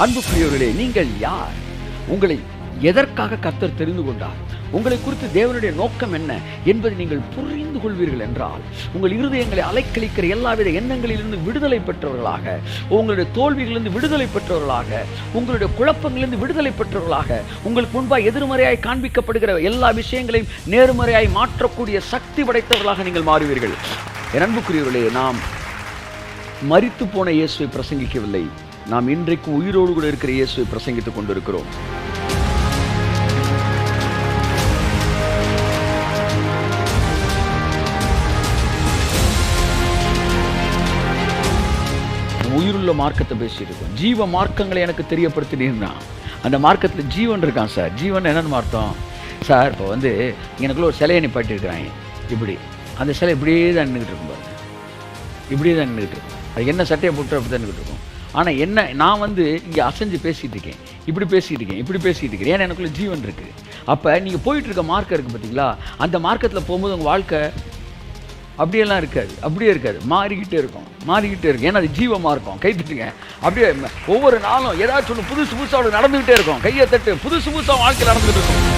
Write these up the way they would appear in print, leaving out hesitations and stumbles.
அன்புக்குரியவர்களே, நீங்கள் யார்? உங்களை எதற்காக கர்த்தர் தெரிந்து கொண்டார்? உங்களை குறித்து தேவனுடைய நோக்கம் என்ன என்பதை நீங்கள் புரிந்து கொள்வீர்கள் என்றால், உங்கள் இருதயங்களை அலைக்கழிக்கிற எல்லாவித எண்ணங்களிலிருந்து விடுதலை பெற்றவர்களாக, உங்களுடைய தோல்விகளிலிருந்து விடுதலை பெற்றவர்களாக, உங்களுடைய குழப்பங்களிலிருந்து விடுதலை பெற்றவர்களாக, உங்களுக்கு முன்பாக எதிர்மறையாய் காண்பிக்கப்படுகிற எல்லா விஷயங்களையும் நேர்மறையாய் மாற்றக்கூடிய சக்தி படைத்தவர்களாக நீங்கள் மாறுவீர்கள். என் அன்புக்குரியவர்களே, நாம் மரித்து போன இயேசுவை பிரசங்கிக்கவில்லை, நாம் இன்றைக்கு உயிரோடு கூட இருக்கிற இயேசுவை பிரசங்கித்துக் கொண்டிருக்கிறோம். உயிருள்ள மார்க்கத்தை பேசியிருக்கோம். ஜீவ மார்க்கங்களை எனக்கு தெரியப்படுத்தினீங்கன்னா, அந்த மார்க்கத்தில் ஜீவன் இருக்கான் சார். ஜீவன் என்னென்னு அர்த்தம் சார்? இப்போ எனக்குள்ள ஒரு சிலையை நிப்பாட்டியிருக்கிறாங்க. இப்படி அந்த சிலை இப்படியே தான் நின்றுக்கிட்டு இருக்கும் பாருங்க, இப்படியே தான் நின்றுக்கிட்டு இருக்கும். அது என்ன சட்டையை போட்டு அப்படி தான் நின்றுக்கிட்டு இருக்கும். ஆனால் என்ன, நான் இங்கே அசைஞ்சு பேசிகிட்டு இருக்கேன், இப்படி பேசிகிட்டு இருக்கேன், இப்படி பேசிகிட்டு இருக்கேன். ஏன்னா எனக்குள்ள ஜீவன் இருக்குது. அப்போ நீங்கள் போயிட்டு இருக்க மார்க்கம் இருக்குது பார்த்தீங்களா, அந்த மார்க்கத்தில் போகும்போது உங்கள் வாழ்க்கை அப்படியெல்லாம் இருக்காது, அப்படியே இருக்காது, மாறிக்கிட்டே இருக்கும், மாறிக்கிட்டே இருக்கும். ஏன்னா அது ஜீவ மார்க்கம். கை தட்டுங்க. அப்படியே ஒவ்வொரு நாளும் ஏதாச்சும் ஒன்று புதுசு புதுசாக நடந்துக்கிட்டே இருக்கும். கையை தட்டு. புதுசு புதுசாக வாழ்க்கையில் நடந்துகிட்டு இருக்கும்.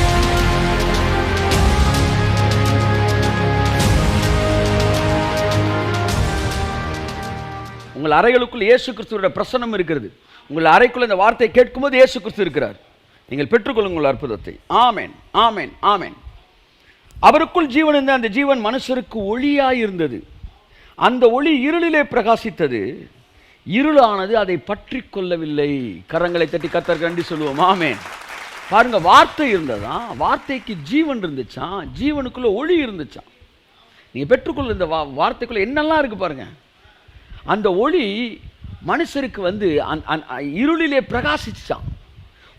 உங்கள் அறைகளுக்குள் இயேசு கிறிஸ்துவோட பிரசன்னம் இருக்கிறது. உங்கள் அறைக்குள்ள இந்த வார்த்தையை கேட்கும்போது இயேசு கிறிஸ்து இருக்கிறார். நீங்கள் பெற்றுக்கொள்ளுங்கள் அற்புதத்தை. ஆமென், ஆமென், ஆமென். அவருக்குள் ஜீவன் இருந்த அந்த ஜீவன் மனுஷருக்கு ஒளியாய் இருந்தது. அந்த ஒளி இருளிலே பிரகாசித்தது, இருளானது அதை பற்றி கொள்ளவில்லை. கரங்களை தட்டி கர்த்தருக்கு நன்றி சொல்லுவோம். ஆமென். பாருங்க, வார்த்தை இருந்ததா, வார்த்தைக்கு ஜீவன் இருந்துச்சான், ஜீவனுக்குள்ள ஒளி இருந்துச்சான். நீங்க பெற்றுக்கொள்ள இந்த வார்த்தைக்குள்ள என்னெல்லாம் இருக்கு பாருங்க. அந்த ஒளி மனுஷருக்கு இருளிலே பிரகாசிச்சான்.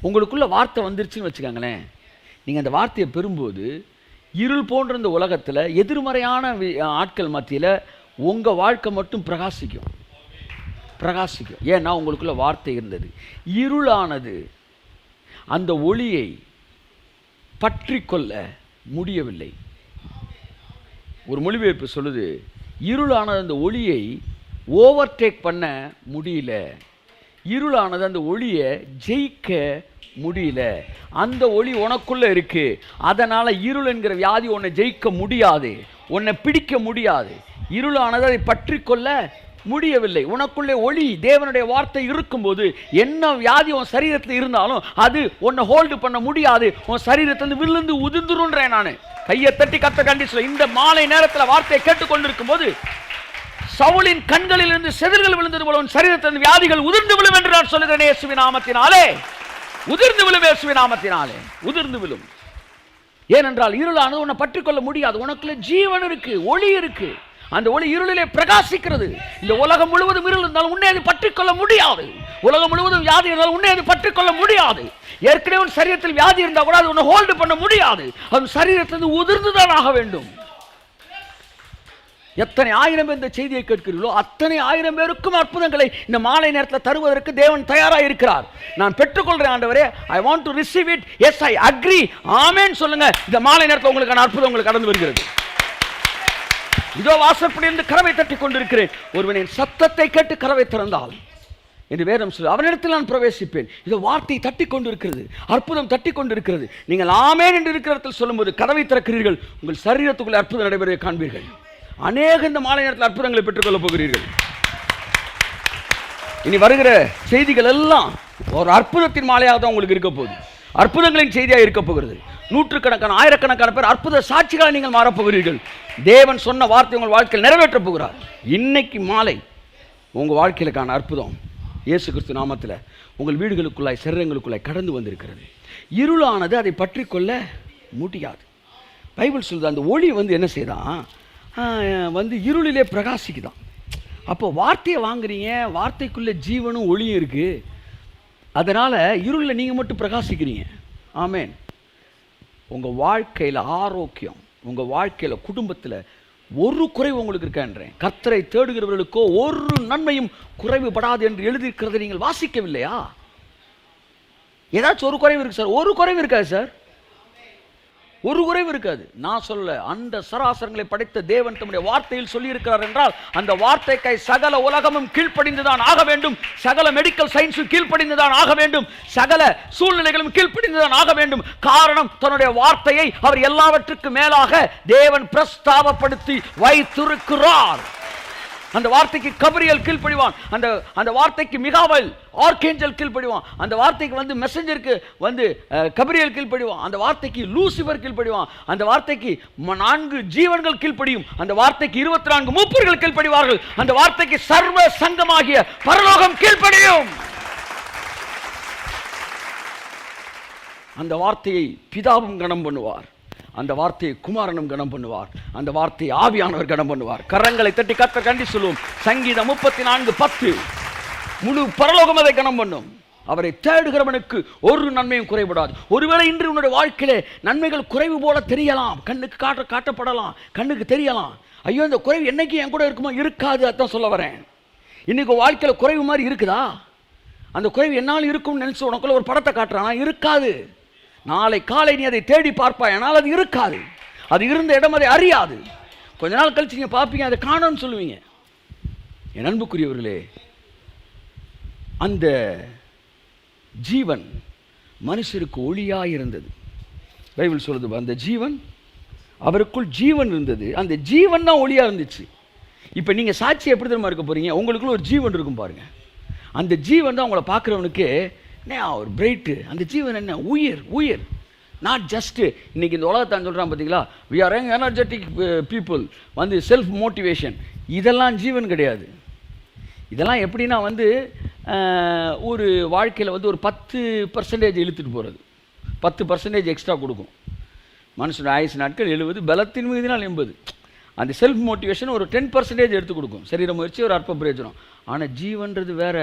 உங்களுக்குள்ள வார்த்தை வந்துருச்சுன்னு வச்சுக்காங்களேன், நீங்கள் அந்த வார்த்தையை பெறும்போது இருள் போன்ற இந்த உலகத்தில் எதிர்மறையான ஆட்கள் மத்தியில் உங்கள் வாழ்க்கை மட்டும் பிரகாசிக்கும், பிரகாசிக்கும். ஏன்னா உங்களுக்குள்ள வார்த்தை இருந்தது. இருளானது அந்த ஒளியை பற்றி கொள்ள முடியவில்லை. ஒரு மொழிபெயர்ப்பு சொல்லுது, இருளானது அந்த ஒளியை ஓவர்டேக் பண்ண முடியல, இருளானது அந்த ஒளியை ஜெயிக்க முடியல. அந்த ஒளி உனக்குள்ள இருக்கு, அதனால இருள் என்கிற வியாதி உன்னை ஜெயிக்க முடியாது, உன்னை பிடிக்க முடியாது. இருளானது அதை பற்றி கொள்ள முடியவில்லை. உனக்குள்ளே ஒளி, தேவனுடைய வார்த்தை இருக்கும்போது என்ன வியாதி உன் சரீரத்தில் இருந்தாலும் அது உன்னை ஹோல்டு பண்ண முடியாது. உன் சரீரத்திலிருந்து விழுந்து உதிர்ந்துருன்றேன். நான் கையை தட்டி கத்த கண்டிச்சு இந்த மாலை நேரத்தில் வார்த்தையை கேட்டுக்கொண்டிருக்கும் போது, சவுலின் கண்களில் இருந்து செதில்கள் விழுந்தது போல உன் சரீரத்திலிருந்து வியாதிகள் உதிர்ந்து விழும் என்று நான் சொல்லுகிறேன். இயேசுவின் நாமத்தினாலே உதிர்ந்து விழும், இயேசுவின் நாமத்தினாலே உதிர்ந்து விழும். ஏனென்றால் இருளானது உன்னை பற்றிக்கொள்ள முடியாது. உனக்குள்ள ஜீவன் இருக்கு, ஒளி இருக்கு. அந்த ஒளி இருளிலே பிரகாசிக்கிறது. இந்த உலகம் முழுவதும் இருள் இருந்தாலும் உன்னை அது பற்றிக்கொள்ள முடியாது. உலகம் முழுவதும் வியாதி இருந்தாலும் உன்னை அது பற்றிக்கொள்ள முடியாது. ஏற்கனவே உன் சரீரத்தில் வியாதி இருந்தால் கூட அது உன்னை ஹோல்டு பண்ண முடியாது. அது சரீரத்திலிருந்து உதிர்ந்துதான் ஆக வேண்டும். எத்தனை ஆயிரம் பேர் இந்த செய்தியை கேட்கிறீர்களோ அத்தனை ஆயிரம் பேருக்கும் அற்புதங்களை இந்த மாலை நேரத்தில் தருவதற்கு தேவன் தயாராக இருக்கிறார். நான் பெற்றுக்கொள்கிறேன் ஆண்டவரே, I want to receive it, yes I agree, amen சொல்லுங்க. இந்த மாலை நேரத்தில் உங்களுக்கான அற்புதம் உங்களுக்கு கடந்து வருகிறது. இதோ வாசற்படியிலிருந்து கதவை தட்டி கொண்டிருக்கிறேன். ஒருவனின் சத்தத்தை கேட்டு கதவை திறந்தால் என்று வேதம் சொல்லு, அவனிடத்தில் நான் பிரவேசிப்பேன். இதோ வார்த்தை தட்டி கொண்டிருக்கிறது, அற்புதம் தட்டி கொண்டிருக்கிறது. நீங்கள் ஆமென் என்று இருக்கிற இடத்தில் சொல்லும்போது கதவை திறக்கிறீர்கள், உங்கள் சரீரத்துக்குள்ள அற்புதம் நடைபெற காண்பீர்கள். அநேக இந்த மாலை நேரத்தில் அற்புதங்களை பெற்றுக்கொள்ளப் போகிறீர்கள். இனி வருகிற செய்திகள் எல்லாம் ஒரு அற்புதத்தின் மாலையாக தான் உங்களுக்கு இருக்க போகுது, அற்புதங்களின் செய்தியாக இருக்க போகிறது. நூற்றுக்கணக்கான ஆயிரக்கணக்கான பேர் அற்புத சாட்சிகளாக நீங்கள் மாறப்போகிறீர்கள். தேவன் சொன்ன வார்த்தை உங்கள் வாழ்க்கையில் நிறைவேற்றப் போகிறார். இன்னைக்கு மாலை உங்கள் வாழ்க்கையிலுக்கான அற்புதம் இயேசு கிறிஸ்து நாமத்தில் உங்கள் வீடுகளுக்குள்ளாய், சரீரங்களுக்குள்ளாய் கடந்து வந்திருக்கிறது. இருளானது அதை பற்றி கொள்ள முடியாது. பைபிள் சொல்லுது, அந்த ஒளி என்ன செய்தான், இருளிலே பிரகாசிக்குதான். அப்போ வார்த்தையை வாங்குறீங்க, வார்த்தைக்குள்ள ஜீவனும் ஒளியும் இருக்கு. அதனால இருளில் நீங்கள் மட்டும் பிரகாசிக்கிறீங்க. ஆமென். உங்கள் வாழ்க்கையில் ஆரோக்கியம், உங்கள் வாழ்க்கையில் குடும்பத்தில் ஒரு குறைவு உங்களுக்கு இருக்கான்றேன். கர்த்தரை தேடுகிறவர்களுக்கோ ஒரு நன்மையும் குறைவுபடாது என்று எழுதியிருக்கிறதை நீங்கள் வாசிக்கவில்லையா? ஏதாச்சும் ஒரு குறைவு இருக்கு சார்? ஒரு குறைவு இருக்காது சார். ஒரு குறைவு இருக்காது. நான் சொல்ல, அந்த சராசரங்களை படைத்த தேவன் தம்முடைய வார்த்தையில் சொல்லியிருக்கிறார் என்றால் அந்த வார்த்தைக்காய் சகல உலகமும் கீழ்ப்படிந்துதான் ஆக வேண்டும். சகல மெடிக்கல் சயின்ஸும் கீழ்ப்படிந்துதான் ஆக வேண்டும். சகல சூழ்நிலைகளும் கீழ்ப்படிந்துதான் ஆக வேண்டும். காரணம், தன்னுடைய வார்த்தையை அவர் எல்லாவற்றுக்கும் மேலாக தேவன் பிரஸ்தாபப்படுத்தி வைத்திருக்கிறார். அந்த வார்த்தைக்கு கபிரியல் கீழ்ப்படிவான், அந்த வார்த்தைக்கு மிகாவேல் ஆர்கேஞ்சல் கீழ்ப்படிவான், அந்த வார்த்தைக்கு மெசஞ்சருக்கு கபிரியல் கீழ்ப்படிவான், அந்த வார்த்தைக்கு லூசிபர் கீழ்ப்படிவான், அந்த வார்த்தைக்கு 4 ஜீவன்கள் கீழ்ப்படியும், அந்த வார்த்தைக்கு 24 மூப்பர்கள் கீழ்ப்படிவார்கள், அந்த வார்த்தைக்கு சர்வ சங்கமாகிய பரலோகம் கீழ்ப்படியும். அந்த வார்த்தையை பிதாவும் கனம் பண்ணுவார், அந்த வார்த்தையை குமாரனும் கனம் பண்ணுவார், அந்த வார்த்தையை ஆவியானவர் கனம் பண்ணுவார். கரங்களை தட்டி கர்த்தர் கண்டி சொல்லுவோம். சங்கீதம் 34:10. முழு பரலோகம் அதை கனம் பண்ணும். அவரை தேடுகிறவனுக்கு ஒரு நன்மையும் குறைபடாது. ஒருவேளை இன்று உன்னுடைய வாழ்க்கையிலே நன்மைகள் குறைவு போல தெரியலாம், கண்ணுக்கு காட்டப்படலாம், கண்ணுக்கு தெரியலாம். ஐயோ, இந்த குறைவு என்னைக்கு என் கூட இருக்குமோ? இருக்காது. அதான் சொல்ல வரேன். இன்னைக்கு வாழ்க்கையில் குறைவு மாதிரி இருக்குதா? அந்த குறைவு என்னால் இருக்கும்னு நினைச்சு உனக்குள்ள ஒரு படத்தை காட்டுறானா? இருக்காது. நாளை காலை நீ அதை தேடி பார்ப்பாய், ஆனால் அது இருக்காது. அது இருந்த இடம் அதை அறியாது. கொஞ்ச நாள் கழிச்சு நீங்கள் பார்ப்பீங்க, அதை காணோன்னு சொல்லுவீங்க. என் அன்புக்குரியவர்களே, அந்த ஜீவன் மனுஷருக்கு ஒளியாக இருந்தது. பைபிள் சொல்லுது, அந்த ஜீவன், அவருக்குள் ஜீவன் இருந்தது, அந்த ஜீவன் தான் ஒளியாக இருந்துச்சு. இப்போ நீங்கள் சாட்சி எப்படி தெரியுமா இருக்க போகிறீங்க? உங்களுக்குள்ள ஒரு ஜீவன் இருக்கும் பாருங்க. அந்த ஜீவன் தான் உங்களை பார்க்குறவனுக்கு ஒரு பிரைட்டு. அந்த ஜீவன் என்ன? உயிர். உயிர் நாட் ஜஸ்ட் இன்னைக்கு இந்த உலகத்தான் சொல்கிறான் பார்த்தீங்களா, we are energetic people, self motivation, இதெல்லாம் ஜீவன் கிடையாது. இதெல்லாம் எப்படின்னா ஒரு வாழ்க்கையில் ஒரு 10% இழுத்துட்டு போகிறது, 10% எக்ஸ்ட்ரா கொடுக்கும். மனுஷனோட ஆயுசு நாட்கள் 70, பலத்தின் மீதினால் 80. அந்த செல்ஃப் மோட்டிவேஷன் ஒரு 10% எடுத்து கொடுக்கும். சரீர முயற்சி ஒரு அற்ப பிரயோஜனம். ஆனால் ஜீவன்றது வேற.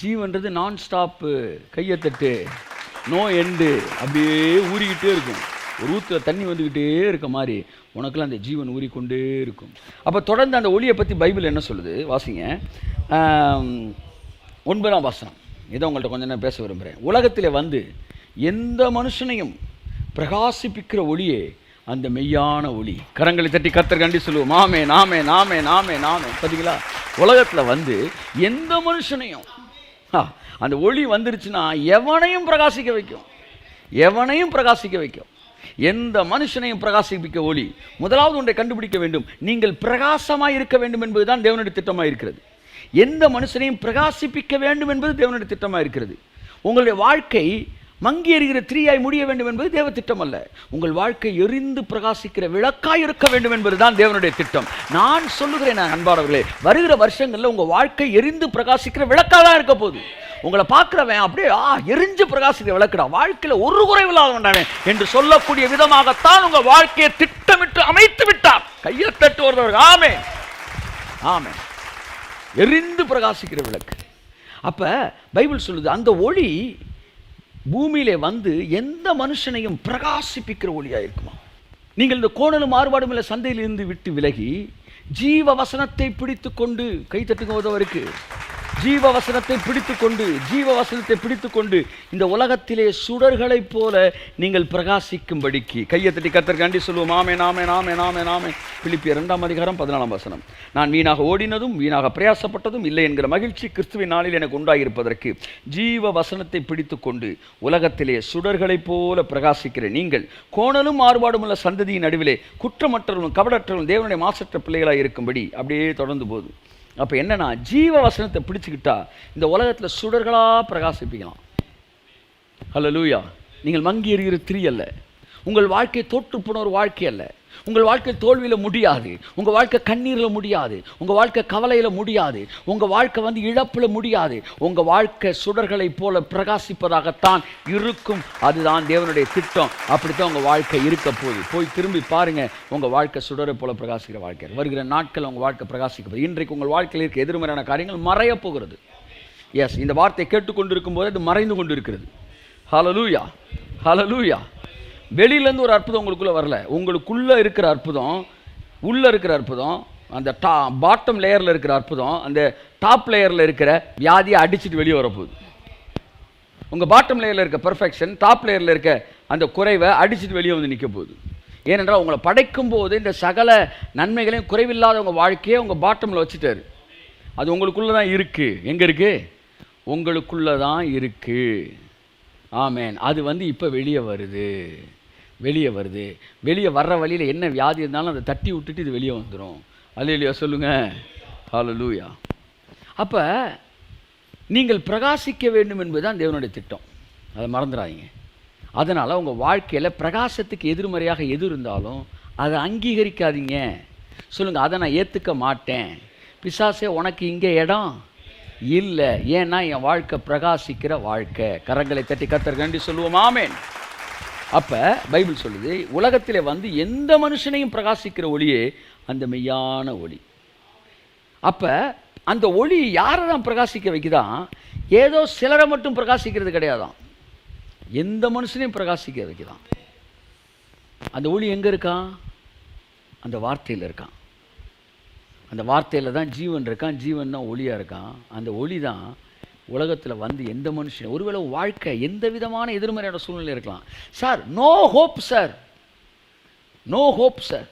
ஜீவன்றது நான் ஸ்டாப்பு, கையை தட்டு, நோ எண்டு, அப்படியே ஊறிக்கிட்டே இருக்கும். ஒரு ஊற்றுல தண்ணி வந்துக்கிட்டே இருக்க மாதிரி உனக்குலாம் அந்த ஜீவன் ஊறிக்கொண்டே இருக்கும். அப்போ தொடர்ந்து அந்த ஒளியை பற்றி பைபிள் என்ன சொல்லுது? வாசிங்க. 9ஆம் வசனம். இதை உங்கள்கிட்ட கொஞ்சம் நான் பேச விரும்புகிறேன். உலகத்தில் எந்த மனுஷனையும் பிரகாசிப்பிக்கிற ஒளியே அந்த மெய்யான ஒளி. கரங்களை தட்டி கர்த்தர் கண்டி சொல்லுவோம். நாமே நாமே நாமே நாமே நாமே. பார்த்தீங்களா? உலகத்தில் எந்த மனுஷனையும் அந்த ஒளி வந்துருச்சுன்னா எவனையும் பிரகாசிக்க வைக்கும், எவனையும் பிரகாசிக்க வைக்கும். எந்த மனுஷனையும் பிரகாசிப்பிக்க ஒளி. முதலாவது ஒன்றை கண்டுபிடிக்க வேண்டும், நீங்கள் பிரகாசமாய் இருக்க வேண்டும் என்பதுதான் தேவனுடைய திட்டமாக இருக்கிறது. எந்த மனுஷனையும் பிரகாசிப்பிக்க வேண்டும் என்பது தேவனுடைய திட்டமாக இருக்கிறது. உங்களுடைய வாழ்க்கை மங்கி எறிகிற திரியாய் முடிய வேண்டும் என்பது தேவ திட்டம் அல்ல. உங்கள் வாழ்க்கை எரிந்து பிரகாசிக்கிற விளக்காய் இருக்க வேண்டும் என்பதுதான் தேவனுடைய திட்டம். நான் சொல்லுகிறேன் அன்பானவர்களே, வருகிற வருஷங்களில் உங்கள் வாழ்க்கை எரிந்து பிரகாசிக்கிற விளக்காக தான் இருக்க போகுது. உங்களை பார்க்குறவன் அப்படியே எரிஞ்சு பிரகாசிக்கிற விளக்குடா, வாழ்க்கையில் ஒரு குறைவில்லாத வேண்டானே என்று சொல்லக்கூடிய விதமாகத்தான் உங்கள் வாழ்க்கையை திட்டமிட்டு அமைத்து விட்டார். கையை தட்டு வருவர்கள். ஆமே ஆமே. எரிந்து பிரகாசிக்கிற விளக்கு. அப்போ பைபிள் சொல்லுது, அந்த ஒளி பூமியிலே எந்த மனுஷனையும் பிரகாசிப்பிக்கிற ஒளியாக இருக்குமா. நீங்கள் இந்த கோணலும் மாறுபாடும் இல்லை சந்தையிலிருந்து விட்டு விலகி ஜீவ வசனத்தை பிடித்து கொண்டு, கை தட்டுவதற்கு ஜீவ வசனத்தை பிடித்து கொண்டு இந்த உலகத்திலே சுடர்களைப் போல நீங்கள் பிரகாசிக்கும்படிக்கு கையை தட்டி கர்த்தர் கண்டி சொல்லுவோம். ஆமே நாமே நாமே நாமே நாமே. பிலிப்பியர் 2ஆம் அதிகாரம் 14ஆம் வசனம். நான் வீணாக ஓடினதும் வீணாக பிரயாசப்பட்டதும் இல்லை என்கிற மகிழ்ச்சி கிறிஸ்துவின் நாளில் எனக்கு உண்டாயிருப்பதற்கு ஜீவ வசனத்தை பிடித்து கொண்டு உலகத்திலே சுடர்களைப் போல பிரகாசிக்கிற நீங்கள் கோணலும் மாறுபாடும் உள்ள சந்ததியின் நடுவிலே குற்றமற்றவர்களும் கபடற்றவர்களும் தேவனுடைய மாசற்ற பிள்ளைகளாக இருக்கும்படி அப்படியே தொடர்ந்து போகுது. அப்போ என்னன்னா, ஜீவ வசனத்தை பிடிச்சுக்கிட்டா இந்த உலகத்தில் சுடர்களாக பிரகாசிப்பிக்கலாம். ஹல்லேலூயா. நீங்கள் மங்கி எறிகிற திரி அல்ல. உங்கள் வாழ்க்கை தோற்று போன ஒரு வாழ்க்கை அல்ல. உங்கள் வாழ்க்கை தோல்வியில் முடியாது, உங்கள் வாழ்க்கை கண்ணீரில் முடியாது, உங்கள் வாழ்க்கை கவலையில் முடியாது, உங்கள் வாழ்க்கை இழப்பில் முடியாது. உங்கள் வாழ்க்கை சுடர்களை போல பிரகாசிப்பதாகத்தான் இருக்கும். அதுதான் தேவனுடைய திட்டம். அப்படித்தான் உங்கள் வாழ்க்கை இருக்க போகுது. போய் திரும்பி பாருங்கள், உங்கள் வாழ்க்கை சுடரை போல பிரகாசிக்கிற வாழ்க்கை. வருகிற நாட்கள் உங்கள் வாழ்க்கை பிரகாசிக்க. இன்றைக்கு உங்கள் வாழ்க்கையில் இருக்க எதிர்மறையான காரியங்கள் மறைய போகிறது. எஸ், இந்த வார்த்தை கேட்டுக்கொண்டிருக்கும் போது அது மறைந்து கொண்டு இருக்கிறது. ஹல்லேலூயா ஹல்லேலூயா. வெளியிலேருந்து ஒரு அற்புதம் உங்களுக்குள்ளே வரல. உங்களுக்குள்ளே இருக்கிற அற்புதம், உள்ளே இருக்கிற அற்புதம், அந்த பாட்டம் லேயரில் இருக்கிற அற்புதம் அந்த டாப் லேயரில் இருக்கிற வியாதியை அடிச்சுட்டு வெளியே வரப்போகுது. உங்கள் பாட்டம் லேயரில் இருக்க பெர்ஃபெக்ஷன் டாப் லேயரில் இருக்க அந்த குறைவை அடிச்சுட்டு வெளியே வந்து நிற்க போகுது. ஏனென்றால் உங்களை படைக்கும் போது இந்த சகல நன்மைகளையும் குறைவில்லாத உங்கள் வாழ்க்கையை உங்கள் பாட்டமில் வச்சுட்டாரு. அது உங்களுக்குள்ளே தான் இருக்குது. எங்கே இருக்குது? உங்களுக்குள்ளே தான் இருக்குது. ஆமேன். அது வந்து இப்போ வெளியே வருது. வெளியே வர்ற வழியில் என்ன வியாதி இருந்தாலும் அதை தட்டி விட்டுட்டு இது வெளியே வந்துடும். அல்லேலூயா சொல்லுங்கள். ஹல்லேலூயா. அப்போ நீங்கள் பிரகாசிக்க வேண்டும் என்பதுதான் தேவனுடைய திட்டம். அதை மறந்துடாதீங்க. அதனால் உங்கள் வாழ்க்கையில் பிரகாசத்துக்கு எதிர்மறையாக எது இருந்தாலும் அதை அங்கீகரிக்காதீங்க. சொல்லுங்கள், அதை நான் ஏற்றுக்க மாட்டேன். பிசாசே, உனக்கு இங்கே இடம் இல்லை. ஏன்னா என் வாழ்க்கை பிரகாசிக்கிற வாழ்க்கை. கரங்களை தட்டி கர்த்தருக்கு நன்றி சொல்லுவோம். ஆமென். அப்போ பைபிள் சொல்லுது, உலகத்தில் வந்து எந்த மனுஷனையும் பிரகாசிக்கிற ஒளியே அந்த மெய்யான ஒளி. அப்போ அந்த ஒளி யாரை தான் பிரகாசிக்க வைக்குதான்? ஏதோ சிலரை மட்டும் பிரகாசிக்கிறது கிடையாதான், எந்த மனுஷனையும் பிரகாசிக்க வைக்குதான். அந்த ஒளி எங்கே இருக்கான்? அந்த வார்த்தையில் இருக்கான். அந்த வார்த்தையில் தான் ஜீவன் இருக்கான். ஜீவன் தான் ஒளியாக இருக்கான். அந்த ஒளி தான் உலகத்தில் வந்து எந்த மனுஷன், ஒருவேளை வாழ்க்கை எந்த விதமான எதிர்மறையான சூழ்நிலை இருக்கலாம். Sir, no hope sir, no hope sir,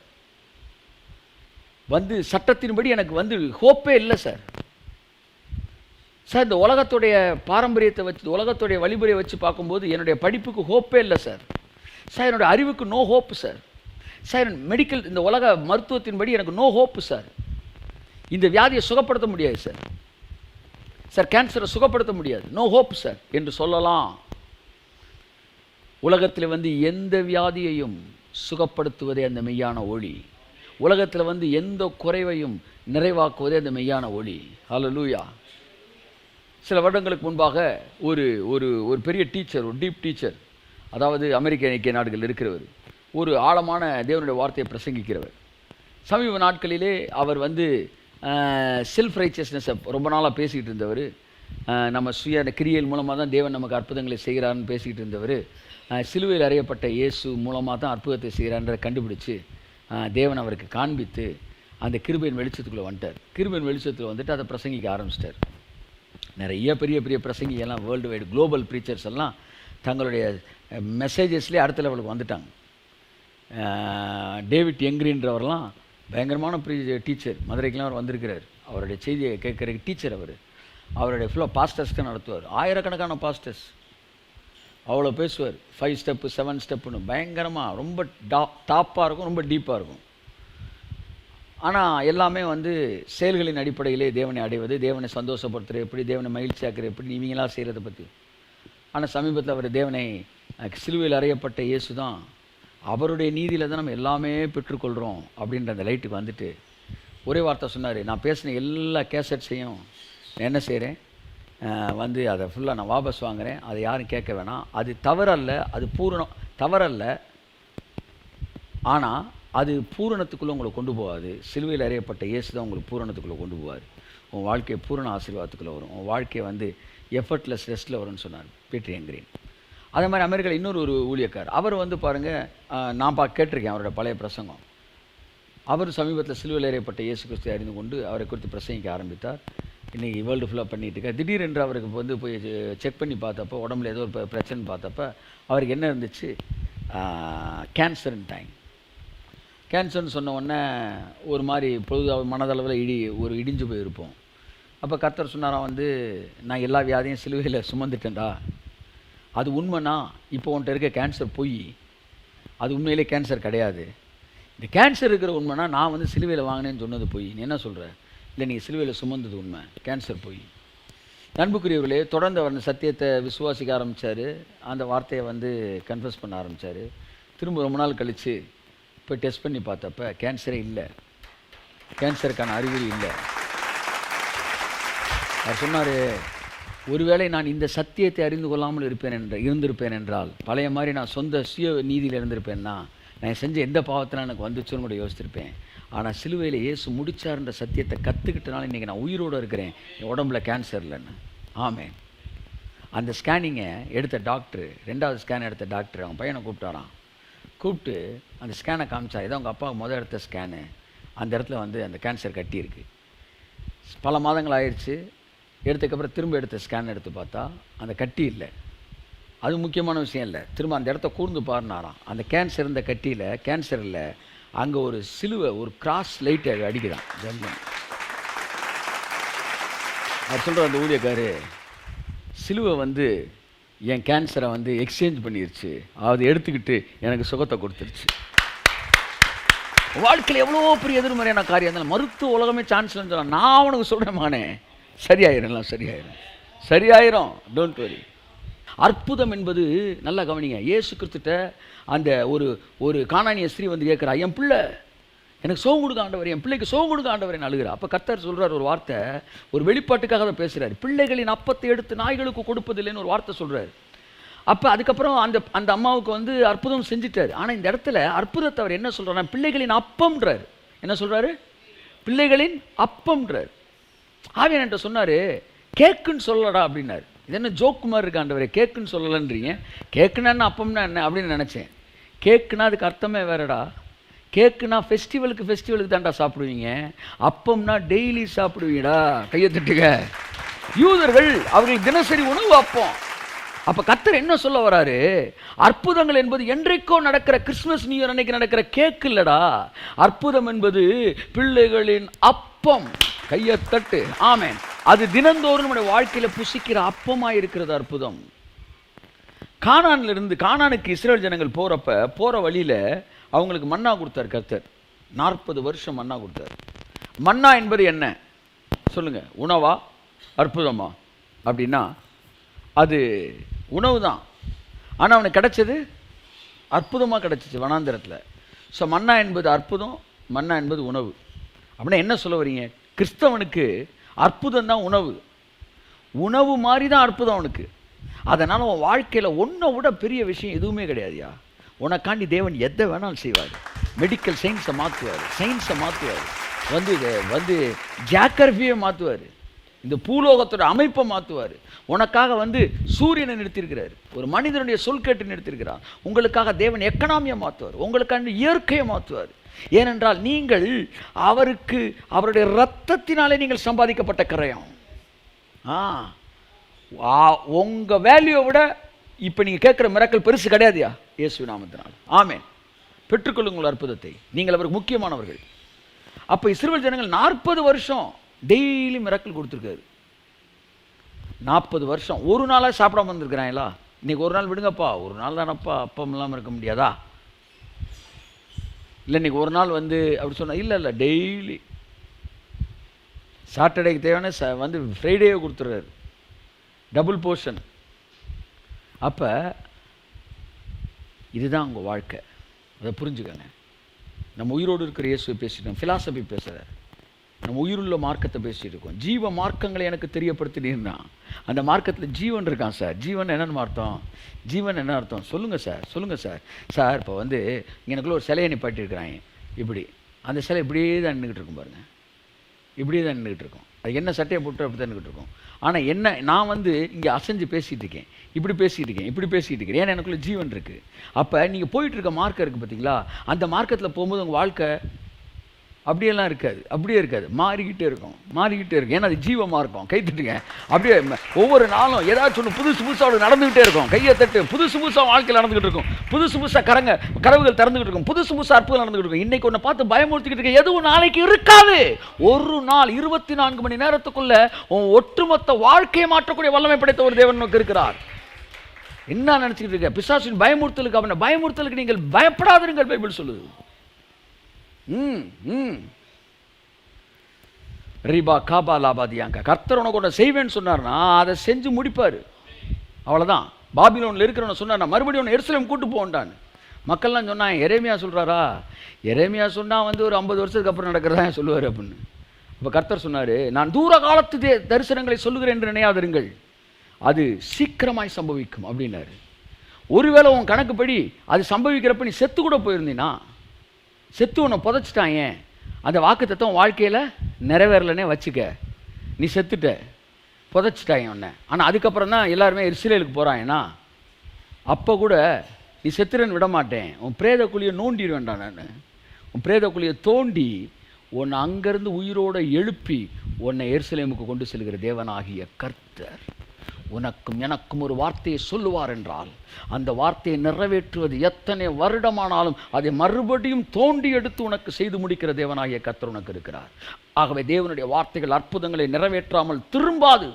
வந்து சட்டத்தின்படி எனக்கு வந்து ஹோப்பே இல்லை சார். சார், இந்த உலகத்துடைய பாரம்பரியத்தை வச்சு, உலகத்துடைய வழிமுறையை வச்சு பார்க்கும்போது என்னுடைய படிப்புக்கு ஹோப்பே இல்லை சார். சார், என்னுடைய அறிவுக்கு no hope sir. Sir, medical இந்த உலக மருத்துவத்தின்படி எனக்கு நோ ஹோப்பு சார். இந்த வியாதியை சுகப்படுத்த முடியாது சார். சார், கேன்சரை சுகப்படுத்த முடியாது, நோ ஹோப் சார் என்று சொல்லலாம். உலகத்தில் வந்து எந்த வியாதியையும் சுகப்படுத்துவதே அந்த மெய்யான ஒளி. உலகத்தில் வந்து எந்த குறைவையும் நிறைவாக்குவதே அந்த மெய்யான ஒளி. ஹல்லேலூயா. சில வருடங்களுக்கு முன்பாக ஒரு ஒரு ஒரு பெரிய டீச்சர், ஒரு டீப் டீச்சர், அதாவது அமெரிக்க ஐக்கிய நாடுகளில் இருக்கிறவர், ஒரு ஆழமான தேவனுடைய வார்த்தையை பிரசங்கிக்கிறவர். சமீப நாட்களிலே அவர் வந்து செல்ஃப் ரைச்சியஸ்னஸை ரொம்ப நாளாக பேசிக்கிட்டு இருந்தவர். நம்ம சுய கிரியைகள் மூலமாக தான் தேவன் நமக்கு அற்புதங்களை செய்கிறான்னு பேசிக்கிட்டு இருந்தவர். சிலுவையில் அறையப்பட்ட இயேசு மூலமாக தான் அற்புதத்தை செய்கிறான்றதை கண்டுபிடிச்சு தேவன் அவருக்கு காண்பித்து அந்த கிருபையின் வெளிச்சத்துக்குள்ளே வந்துட்டார். கிருபையின் வெளிச்சத்தில் வந்துட்டு அதை பிரசங்கிக்க ஆரம்பிச்சிட்டார். நிறைய பெரிய பெரிய பிரசங்கிகள்லாம், வேர்ல்டு வைடு குளோபல் ப்ரீச்சர்ஸ் எல்லாம் தங்களுடைய மெசேஜஸ்லேயே அடுத்த லெவலுக்கு வந்துட்டாங்க. டேவிட் யங்க்ரின்றவரெலாம் பயங்கரமான டீச்சர், மதுரைக்கெலாம் அவர் வந்திருக்கிறார். அவருடைய செய்தியை கேட்குற டீச்சர் அவர். அவருடைய ஃபுல்லாக பாஸ்டர்ஸ்க்கு நடத்துவார். ஆயிரக்கணக்கான பாஸ்டர்ஸ், அவ்வளோ பேசுவார். 5 ஸ்டெப்பு 7 ஸ்டெப்புன்னு பயங்கரமாக ரொம்ப டாப்பாக இருக்கும், ரொம்ப டீப்பாக இருக்கும். ஆனால் எல்லாமே வந்து செயல்களின் அடிப்படையிலே தேவனை அடைவது, தேவனை சந்தோஷப்படுத்துகிற எப்படி, தேவனை மகிழ்ச்சி ஆக்குற எப்படி, இவங்களாம் செய்கிறத பற்றி. ஆனால் சமீபத்தில் அவர் தேவனை சிலுவையில் அறையப்பட்ட இயேசு தான், அவருடைய நீதியில் தான் நம்ம எல்லாமே பெற்றுக்கொள்கிறோம் அப்படின்ற அந்த லைட்டுக்கு வந்துட்டு ஒரே வார்த்தை சொன்னார். நான் பேசின எல்லா கேசட்ஸையும் நான் என்ன செய்கிறேன், வந்து அதை ஃபுல்லாக நான் வாபஸ் வாங்குகிறேன். அதை யாரும் கேட்க வேணாம். அது தவறல்ல, அது பூரணம் தவறல்ல, ஆனால் அது பூரணத்துக்குள்ளே உங்களை கொண்டு போகாது. சிலுவையில் அறையப்பட்ட இயேசு தான் உங்களுக்கு பூரணத்துக்குள்ளே கொண்டு போவார். உன் வாழ்க்கையை பூரண ஆசீர்வாதத்துக்குள்ளே வரும். உன் வாழ்க்கையை வந்து எஃபர்ட்லெஸ் ரெஸ்ட்டில் வரும்னு சொன்னார் பீட்டர் யங்க்ரீன். அதே மாதிரி அமெரிக்காவில் இன்னொரு ஒரு ஊழியக்கார், அவர் வந்து பாருங்கள், நான் கேட்டிருக்கேன் அவரோட பழைய பிரசங்கம். அவர் சமீபத்தில் சிலுவையில் அறையப்பட்ட இயேசு கிறிஸ்துவை அறிந்து கொண்டு அவரை குறித்து பிரசங்கிக்க ஆரம்பித்தார். இன்றைக்கி வேர்ல்டு ஃபுல்லாக பண்ணிகிட்டு இருக்கார். திடீரென்று அவருக்கு வந்து போய் செக் பண்ணி பார்த்தப்போ உடம்புல ஏதோ ஒரு பிரச்சனை பார்த்தப்போ அவருக்கு என்ன இருந்துச்சு, கேன்சர்ன்ட்டாங்க. கேன்சர்னு சொன்ன உடனே ஒரு மாதிரி பொழுது மனதளவில் இடிஞ்சு போயிருப்போம். அப்போ கர்த்தர் சொன்னாராம், வந்து நான் எல்லா வியாதியும் சிலுவையில் சுமந்துட்டேன்டா, அது உண்மைனா இப்போ உன்கிட்ட இருக்க கேன்சர் போய் அது உண்மையிலே கேன்சர் கிடையாது. இந்த கேன்சர் இருக்கிற உண்மைனா நான் வந்து சிலுவையில் வாங்கினேன்னு சொன்னது போய். நீ என்ன சொல்கிற? இல்லை, நீங்கள் சிலுவையில் சுமந்தது உண்மை, கேன்சர் போய். அன்புக்குரியவர்களே, தொடர்ந்து அவர் சத்தியத்தை விசுவாசிக்க ஆரம்பித்தார். அந்த வார்த்தையை வந்து கன்ஃபஸ் பண்ண ஆரம்பித்தார். திரும்ப ரொம்ப நாள் கழித்து போய் டெஸ்ட் பண்ணி பார்த்தப்ப கேன்சரே இல்லை, கேன்சருக்கான அறிகுறி இல்லை. அவர் சொன்னார், ஒருவேளை நான் இந்த சத்தியத்தை அறிந்து கொள்ளாமல் இருந்திருப்பேன் என்றால், பழைய மாதிரி நான் சொந்த சுய நீதியில் இருந்திருப்பேன்னா, நான் செஞ்ச எந்த பாவத்தினால் எனக்கு வந்துச்சுன்னு கூட யோசிச்சிருப்பேன். ஆனால் சிலுவையில் இயேசு முடிச்சார்ன்ற சத்தியத்தை கற்றுக்கிட்டனால இன்றைக்கி நான் உயிரோடு இருக்கிறேன், என் உடம்புல கேன்சர் இல்லைன்னு. ஆமென். அந்த ஸ்கேனிங்கை எடுத்த டாக்டர், 2வது ஸ்கேன் எடுத்த டாக்டர் அவன் பையனை கூப்பிட்டாரான். கூப்பிட்டு அந்த ஸ்கேனை காமிச்சா, இதான் உங்கள் அப்பா முதல் எடுத்த ஸ்கேனு, அந்த இடத்துல வந்து அந்த கேன்சர் கட்டி இருக்குது. பல மாதங்கள் ஆயிடுச்சு. எடுத்ததுக்கப்புறம் திரும்ப எடுத்த ஸ்கேன் எடுத்து பார்த்தா அந்த கட்டி இல்லை, அது முக்கியமான விஷயம் இல்லை. திரும்ப அந்த இடத்த கூர்ந்து பாருனாராம். அந்த கேன்சர் இருந்த கட்டியில், கேன்சர் இல்லை, அங்கே ஒரு சிலுவை, ஒரு கிராஸ் லைட்டை அடிக்குதான் ஜென்மன். அது சொல்கிற அந்த ஊழியக்காரு, சிலுவை வந்து என் கேன்சரை வந்து எக்ஸ்சேஞ்ச் பண்ணிருச்சு, அதை எடுத்துக்கிட்டு எனக்கு சுகத்தை கொடுத்துருச்சு. வாழ்க்கையில் எவ்வளோ பெரிய எதிர்மறையான காரியம் இருந்தாலும் மருத்துவ உலகமே சான்ஸ் சொல்லலாம். நான் அவனுக்கு சொல்கிறேன், மானே சரியாயிரும், சரியாயிரும், டோன்ட் வரி. அற்புதம் என்பது நல்லா கவனிங்க. இயேசு கிறிஸ்துட்ட அந்த ஒரு கானானிய ஸ்திரீ வந்து கேட்குறா, என் பிள்ளை எனக்கு சோகம் கொடுக்க ஆண்டவர், என் பிள்ளைக்கு சோகம் கொடுக்க ஆண்டவரேன்னு அழுகிறா. அப்போ கர்த்தர் சொல்கிறார் ஒரு வார்த்தை, ஒரு வெளிப்பாட்டுக்காக தான் பேசுகிறார். பிள்ளைகளின் அப்பத்தை எடுத்து நாய்களுக்கு கொடுப்பதில்லைன்னு ஒரு வார்த்தை சொல்கிறார். அப்போ அதுக்கப்புறம் அந்த அம்மாவுக்கு வந்து அற்புதம் செஞ்சுட்டார். ஆனால் இந்த இடத்துல அற்புதத்தை அவர் என்ன சொல்கிறார், பிள்ளைகளின் அப்பம்ன்றார். என்ன சொல்கிறாரு? பிள்ளைகளின் அப்பம்ன்றார். ஆவியானவர் என்கிட்ட சொன்னார், கேக்குன்னு சொல்லடா அப்படின்னாரு. இது என்ன ஜோக்கு மாதிரி இருக்கு ஆண்டவரே, கேக்குன்னு சொல்லலன்றீங்க, கேக்குன்னா என்ன அப்பம்னா என்ன அப்படின்னு நினச்சேன். கேக்குன்னா அதுக்கு அர்த்தமே வேறடா. கேக்குன்னா ஃபெஸ்டிவலுக்கு தாண்டா சாப்பிடுவீங்க, அப்பம்னா டெய்லி சாப்பிடுவீங்கடா. கையை தட்டுங்க. யூதர்கள் அவர்கள் தினசரி உணவு அப்பம். அப்போ கர்த்தர் என்ன சொல்ல வராரு, அற்புதங்கள் என்பது என்றைக்கோ நடக்கிற கிறிஸ்துமஸ் நியூ இயர் அன்னைக்கு நடக்கிற கேக்கு இல்லடா. அற்புதம் என்பது பிள்ளைகளின் அப்பம். கையை தட்டு. ஆமென். அது தினந்தோறும் நம்முடைய வாழ்க்கையில் புசிக்கிற அப்பமாக இருக்கிறது அற்புதம். கானானுக்கு இஸ்ரேல் ஜனங்கள் போகிற வழியில் அவங்களுக்கு மன்னா கொடுத்தார் கர்த்தர். 40 வருஷம் மன்னா கொடுத்தார். மன்னா என்பது என்ன சொல்லுங்க? உணவா அற்புதமா? அப்படின்னா அது உணவு தான். ஆனால் அவனுக்கு கிடைச்சது அற்புதமாக கிடைச்சிச்சு வனாந்திரத்தில். ஸோ மன்னா என்பது அற்புதம், மன்னா என்பது உணவு. அப்படின்னா என்ன சொல்ல வரீங்க? கிறிஸ்தவனுக்கு அற்புதம் தான் உணவு மாதிரி தான் அற்புதம் அவனுக்கு. அதனால் அவன் வாழ்க்கையில் ஒன்றை விட பெரிய விஷயம் எதுவுமே கிடையாதுயா. உனக்காண்டி தேவன் எதை வேணாலும் செய்வார். மெடிக்கல் சயின்ஸை மாற்றுவார், வந்து ஜாக்கிரபியை மாற்றுவார், இந்த பூலோகத்தோட அமைப்பை மாற்றுவார். உனக்காக வந்து சூரியனை நிறுத்தியிருக்கிறார், ஒரு மனிதனுடைய சொல் கேட்டு நிறுத்தியிருக்கிறார். உங்களுக்காக தேவன் எக்கனாமியை மாற்றுவார், உங்களுக்காண்டி இயற்கையை மாற்றுவார். ஏனென்றால் நீங்கள் அவருடைய இரத்தத்தினாலே நீங்கள் சம்பாதிக்கப்பட்ட கரையம். உங்கள் வேல்யூவை விட இப்போ நீங்கள் கேட்குற மிராக்கிள் பெருசு கிடையாதுயா. இயேசு நாமத்தினால் ஆமென். பெற்றுக்கொள்ளுங்கள் அற்புதத்தை. நீங்கள் அவருக்கு முக்கியமானவர்கள். அப்போ இஸ்ரவேல் ஜனங்கள் 40 வருஷம் டெய்லி மிராக்கிள் கொடுத்துருக்காரு. 40 வருஷம் ஒரு நாளாக சாப்பிடாம வந்துருக்கிறாங்களா? இன்னைக்கு ஒரு நாள் விடுங்கப்பா, ஒரு நாள் தானப்பா அப்பம் இல்லாமல் இருக்க முடியாதா? இல்லை இன்னைக்கு ஒரு நாள் வந்து அப்படி சொன்னால் இல்லை டெய்லி சாட்டர்டேக்கு தேவையான வந்து ஃப்ரைடேவே கொடுத்துட்றாரு, டபுள் போர்ஷன். அப்போ இதுதான் உங்கள் வாழ்க்கை. அதை புரிஞ்சுக்கங்க. நம்ம உயிரோடு இருக்கிற இயேசுவை பேசிட்டோம், ஃபிலாசபி பேசுகிறார். நம்ம உயிருள்ள மார்க்கத்தை பேசிகிட்டு இருக்கோம். ஜீவ மார்க்கங்களை எனக்கு தெரியப்படுத்தினீர்னா அந்த மார்க்கத்தில் ஜீவன் இருக்கான் சார். ஜீவன் என்னென்னு அர்த்தம்? ஜீவன் என்ன அர்த்தம் சொல்லுங்கள் சார். சார் இப்போ வந்து எனக்குள்ள ஒரு சிலையை நிப்பாட்டியிருக்கிறாங்க, இப்படி அந்த சிலை இப்படியே தான் நின்றுக்கிட்டு இருக்கும் பாருங்கள், இப்படியே தான் நின்றுக்கிட்டு இருக்கும். அது என்ன சட்டையை போட்டு அப்படி தான் நின்றுக்கிட்டு இருக்கும். ஆனால் என்ன, நான் வந்து இங்கே அசைஞ்சு பேசிகிட்டு இருக்கேன், இப்படி பேசிகிட்டு இருக்கேன், ஏன்னா எனக்குள்ள ஜீவன் இருக்குது. அப்போ நீங்கள் போயிட்டு இருக்க மார்க்கம் இருக்குது பார்த்தீங்களா, அந்த மார்க்கத்தில் போகும்போது உங்கள் வாழ்க்கை அப்படியெல்லாம் இருக்காது, மாறிக்கிட்டே இருக்கும். ஏன்னா அது ஜீவ மார்க்கம். கை தட்டுங்க. அப்படியே ஒவ்வொரு நாளும் ஏதாச்சும் ஒன்று புதுசாக நடந்துக்கிட்டே இருக்கும். கையை தட்டு. புதுசாக வாழ்க்கையில் நடந்துக்கிட்டு இருக்கும். புதுசாக கதவுகள் திறந்துக்கிட்டு இருக்கும். புதுசாக அற்புதம் நடந்துக்கிட்டு இருக்கும். இன்னைக்கு ஒன்று பார்த்து பயமுறுத்திக்கிட்டு இருக்க எதுவும் நாளைக்கு இருக்காது. ஒரு நாள் 24 மணி நேரத்துக்குள்ள ஒட்டுமொத்த வாழ்க்கையை மாற்றக்கூடிய வல்லமை படைத்த ஒரு தேவன் நமக்கு இருக்கிறார். என்ன நினச்சிக்கிட்டு இருக்க? பிசாசின் பயமுறுத்தலுக்கு நீங்கள் பயப்படாதீர்கள் பைபிள் சொல்லுது. ரீபா காபா லாபாதியாங்க. கர்த்தர் உனக்கு ஒன்று செய்வேன்னு சொன்னார்னா அதை செஞ்சு முடிப்பார். அவ்வளோதான். பாபிலோனில் இருக்கிறவன சொன்னார், நான் மறுபடியும் ஒன்று எருசலேம் கூட்டு போன்றான். மக்கள்லாம் சொன்னாங்க, எரேமியா சொல்கிறாரா? எரேமியா சொன்னால் வந்து ஒரு 50 வருஷத்துக்கு அப்புறம் நடக்கிறதா சொல்லுவார் அப்படின்னு. இப்போ கர்த்தர் சொன்னார், நான் தூர காலத்து தரிசனங்களை சொல்லுகிறேன் என்று நினையாதிருங்கள், அது சீக்கிரமாய் சம்பவிக்கும் அப்படின்னாரு. ஒருவேளை உன் கணக்குப்படி அது சம்பவிக்கிறப்ப நீ செத்து கூட போயிருந்தீனா, செத்து உன்னை புதைச்சிட்டாங்க, அந்த வாக்கு தத்துவம் வாழ்க்கையில் நிறைவேறலன்னே வச்சுக்க, நீ செத்துட்ட, புதைச்சிட்டாங்க உன்னை. ஆனால் அதுக்கப்புறம் தான் எல்லாருமே இஸ்ரேலுக்கு போகிறாங்கன்னா, அப்போ கூட நீ செத்துறன்னு விட மாட்டேன், உன் பிரேத குழியை நோண்டிடுவேன்டா. நான் உன் பிரேத குழியை தோண்டி உன்னை அங்கேருந்து உயிரோடு எழுப்பி உன்னை எருசலேமுக்கு கொண்டு செல்கிற தேவனாகிய கர்த்தர். உனக்கும் எனக்கும் ஒரு வார்த்தையை சொல்லுவார் என்றால் அந்த வார்த்தையை நிறைவேற்றுவது எத்தனை வருடமானாலும் அதை மறுபடியும் தோண்டி எடுத்து உனக்கு செய்து முடிக்கிற தேவனாகிய கர்த்தர் உனக்கு இருக்கிறார். ஆகவே தேவனுடைய வார்த்தைகள் அற்புதங்களை நிறைவேற்றாமல் திரும்பாது.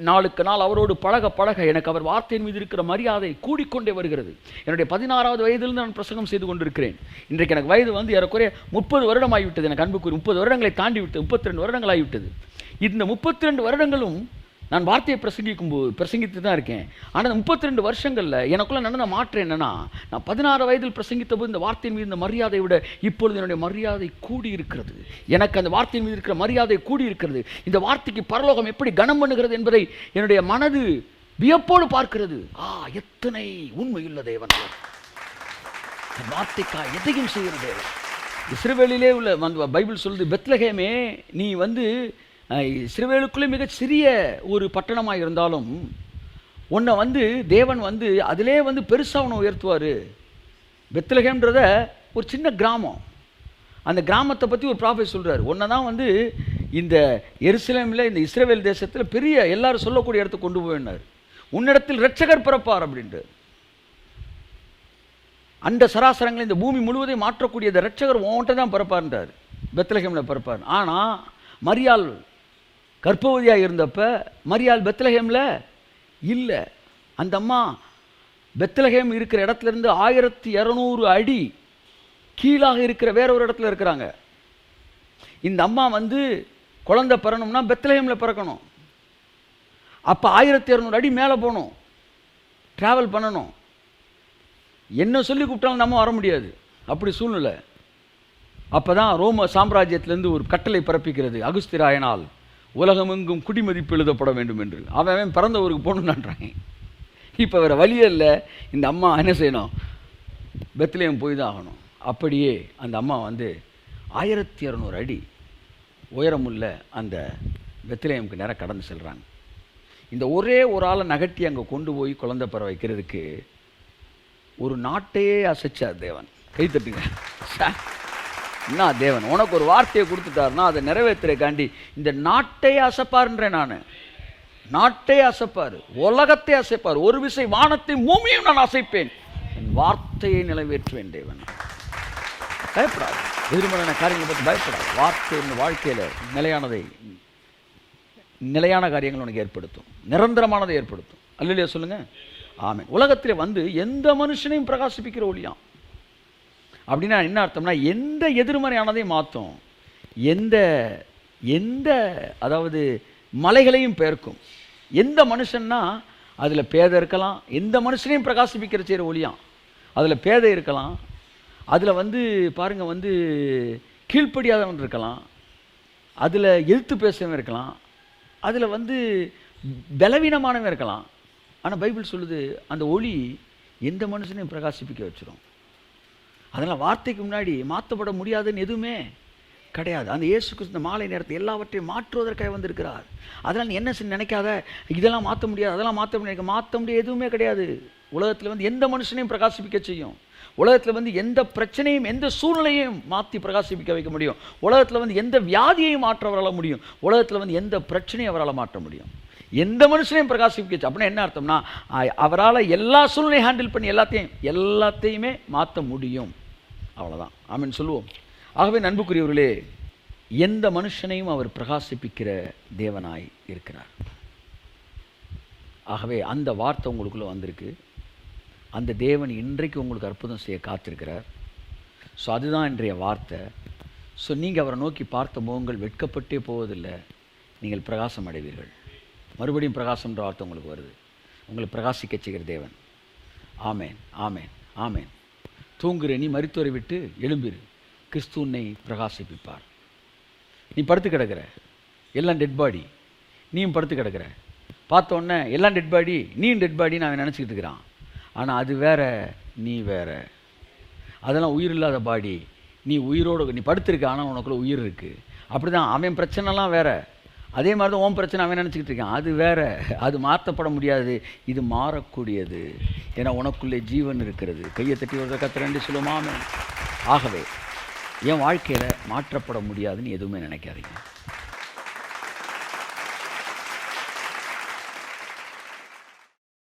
நாளுக்கு நாள் அவரோடு பழக பழக எனக்கு அவர் வார்த்தையின் மீது இருக்கிற மரியாதை கூடிக்கொண்டே வருகிறது. என்னுடைய 16வது வயதிலிருந்து நான் பிரசங்கம் செய்து கொண்டிருக்கிறேன். இன்றைக்கு எனக்கு வயது வந்து ஏறக்குறைய 30 வருடம் ஆகிவிட்டது. எனக்கு அன்புக்குரிய 30 வருடங்களை தாண்டி விட்டது. 32 வருடங்கள் ஆகிவிட்டது. இந்த 32 வருடங்களும் நான் வார்த்தையை பிரசங்கித்து தான் இருக்கேன். ஆனால் இந்த 32 வருஷங்களில் எனக்குள்ளே நடந்த மாற்றம் என்னென்னா, நான் 16 வயதில் பிரசங்கித்த போது இந்த வார்த்தையின் மீது இந்த மரியாதை விட இப்பொழுது என்னுடைய மரியாதை கூடி இருக்கிறது. எனக்கு அந்த வார்த்தையின் மீது இருக்கிற மரியாதை கூடி இருக்கிறது. இந்த வார்த்தைக்கு பரலோகம் எப்படி கனம் பண்ணுகிறது என்பதை என்னுடைய மனது வியப்போடு பார்க்கிறது. எத்தனை உண்மையுள்ள தேவன்! வார்த்தைக்காக எதையும் செய்கிற தேவன். இஸ்ரவேலிலே உள்ள பைபிள் சொல்லுது, பெத்லகேமே நீ வந்து இஸ்ரவேலுக்குள்ளே மிக சிறிய ஒரு பட்டணமாக இருந்தாலும் உன்னை வந்து தேவன் வந்து அதிலே வந்து பெருசாக உன்னை உயர்த்துவார். பெத்லகேம்ன்றத ஒரு சின்ன கிராமம். அந்த கிராமத்தை பற்றி ஒரு ப்ராஃபெட் சொல்கிறார். உன்னை தான் வந்து இந்த எருசலேமில் இந்த இஸ்ரவேல் தேசத்தில் பெரிய எல்லாரும் சொல்லக்கூடிய இடத்துக்கு கொண்டு போயினார். உன்னிடத்தில் இரட்சகர் பிறப்பார் அப்படின்ட்டு. அந்த சராசரங்களை இந்த பூமி முழுவதையும் மாற்றக்கூடிய இந்த இரட்சகர் உன்கிட்ட தான் பிறப்பார்ன்றார். பெத்லகேமில் பிறப்பார். ஆனால் மரியாள் கர்ப்பவதியாக இருந்தப்ப மரியாள் பெத்லகேமில் இல்லை. அந்த அம்மா பெத்லகேம் இருக்கிற இடத்துலேருந்து 1200 அடி கீழாக இருக்கிற வேற ஒரு இடத்துல இருக்கிறாங்க. இந்த அம்மா வந்து குழந்தை பிறணும்னா பெத்லகேமில் பிறக்கணும். அப்போ 1200 அடி மேலே போகணும், ட்ராவல் பண்ணணும். என்ன சொல்லி கூப்பிட்டாலும் நம்ம வர முடியாது, அப்படி சூழ்நிலை. அப்போ தான் ரோம சாம்ராஜ்யத்திலேருந்து ஒரு கட்டளை பிறப்பிக்கிறது, அகுஸ்திராயனால் உலகமெங்கும் குடிமதிப்பு எழுதப்பட வேண்டும் என்று. அவன் பிறந்த ஊருக்கு போகணுன்றாங்க. இப்போ வேறு வழியே இல்லை. இந்த அம்மா என்ன செய்யணும்? பெத்லகேம் போய் தான் ஆகணும். அப்படியே அந்த அம்மா வந்து 1200 அடி உயரமுள்ள அந்த பெத்லகேமுக்கு நேராக கடந்து செல்கிறாங்க. இந்த ஒரே ஒரு ஆளை நகட்டி அங்கே கொண்டு போய் குழந்தை பெற வைக்கிறதுக்கு ஒரு நாட்டையே அசைச்சார் தேவன். கை தட்டுங்க. என்ன தேவன் உனக்கு ஒரு வார்த்தையை கொடுத்துட்டாருன்னா அதை நிறைவேற்றுறக்காண்டி இந்த நாட்டையே அசைப்பார்ன்றேன். நான் நாட்டை அசைப்பார், உலகத்தை அசைப்பார். ஒரு விசை வானத்தை பூமியும் நான் அசைப்பேன், என் வார்த்தையை நிறைவேற்றுவேன். தேவன் பயப்படாது. எதிர்மறையான காரியங்களை பற்றி பயப்படாது. வார்த்தை இந்த வாழ்க்கையில் நிலையான காரியங்கள் உனக்கு ஏற்படுத்தும், நிரந்தரமானதை ஏற்படுத்தும். அல்லையா சொல்லுங்க. ஆமென். உலகத்தில் வந்து எந்த மனுஷனையும் பிரகாசிப்பிக்கிற ஒளியாம். அப்படின்னா என்ன அர்த்தம்னா, எந்த எதிர்மறையானதையும் மாற்றும், எந்த அதாவது மலைகளையும் பெயர்க்கும். எந்த மனுஷன்னா அதில் பேதை இருக்கலாம், எந்த மனுஷனையும் பிரகாசிப்பிக்கிற செய்கிற ஒளியாம். அதில் பேதை இருக்கலாம், அதில் வந்து பாருங்கள் வந்து கீழ்ப்படியாதவன் இருக்கலாம், அதில் எதிர்த்து பேசுறவன் இருக்கலாம், அதில் வந்து பலவீனமானவன் இருக்கலாம். ஆனால் பைபிள் சொல்லுது அந்த ஒளி எந்த மனுஷனையும் பிரகாசிப்பிக்க வச்சிடும். அதனால் வார்த்தைக்கு முன்னாடி மாற்றப்பட முடியாதுன்னு எதுவுமே கிடையாது. அந்த இயேசு கிறிஸ்து மாலை நேரத்தை எல்லாவற்றையும் மாற்றுவதற்காக வந்திருக்கிறார். அதனால் நீ என்ன நினைக்காத, இதெல்லாம் மாற்ற முடியாது, அதெல்லாம் மாற்ற முடியாது எதுவுமே கிடையாது. உலகத்தில் வந்து எந்த மனுஷனையும் பிரகாசிப்பிக்க செய்யும். உலகத்தில் வந்து எந்த பிரச்சனையும் எந்த சூழ்நிலையும் மாற்றி பிரகாசிப்பிக்க வைக்க முடியும். உலகத்தில் வந்து எந்த வியாதியையும் மாற்ற அவரால் முடியும். உலகத்தில் வந்து எந்த பிரச்சனையும் அவரால் மாற்ற முடியும். எந்த மனுஷனையும் பிரகாசிப்பிக்க. அப்படின்னா என்ன அர்த்தம்னா, அவரால் எல்லா சூழ்நிலையும் ஹேண்டில் பண்ணி எல்லாத்தையுமே மாற்ற முடியும். அவ்வளோதான். ஆமென் சொல்லுவோம். ஆகவே அன்புக்குரியவர்களே, எந்த மனுஷனையும் அவர் பிரகாசிப்பிக்கிற தேவனாய் இருக்கிறார். ஆகவே அந்த வார்த்தை உங்களுக்குள்ளே வந்திருக்கு. அந்த தேவன் இன்றைக்கு உங்களுக்கு அற்புதம் செய்ய காத்திருக்கிறார். ஸோ அதுதான் இன்றைய வார்த்தை. ஸோ நீங்கள் அவரை நோக்கி பார்த்த முகங்கள் வெட்கப்பட்டே போவதில்லை, நீங்கள் பிரகாசம் அடைவீர்கள். மறுபடியும் பிரகாசம்ன்ற வார்த்தை உங்களுக்கு வருது. உங்களை பிரகாசிக்க செய்கிற தேவன். ஆமேன், ஆமேன், ஆமேன். தூங்குற நீ மரித்தோரை விட்டு எழும்பிரு, கிறிஸ்து உன்னை பிரகாசிப்பிப்பார். நீ படுத்து கிடக்கிற, எல்லாம் டெட் பாடி, நீயும் படுத்து கிடக்கிற. பார்த்த உடனே எல்லாம் டெட் பாடி, நீயும் டெட் பாடி நான் நினச்சிக்கிட்டு இருக்கிறான். ஆனால் அது வேற, நீ வேற. அதெல்லாம் உயிர் இல்லாத பாடி, நீ உயிரோடு நீ படுத்திருக்க, ஆனால் உனக்குள்ள உயிர் இருக்குது. அப்படி தான் அவன் பிரச்சனைலாம் வேற, அதே மாதிரி தான் உன் பிரச்சனை அவன் நினச்சிக்கிட்டு இருக்கான். அது வேற, அது மாற்றப்பட முடியாது, இது மாறக்கூடியது. ஏன்னா உனக்குள்ளே ஜீவன் இருக்கிறது. கையை தட்டி ஒரு கத்திரண்டு சொல்லுமாமே. ஆகவே என் வாழ்க்கையில் மாற்றப்பட முடியாதுன்னு எதுவுமே நினைக்காதீங்க.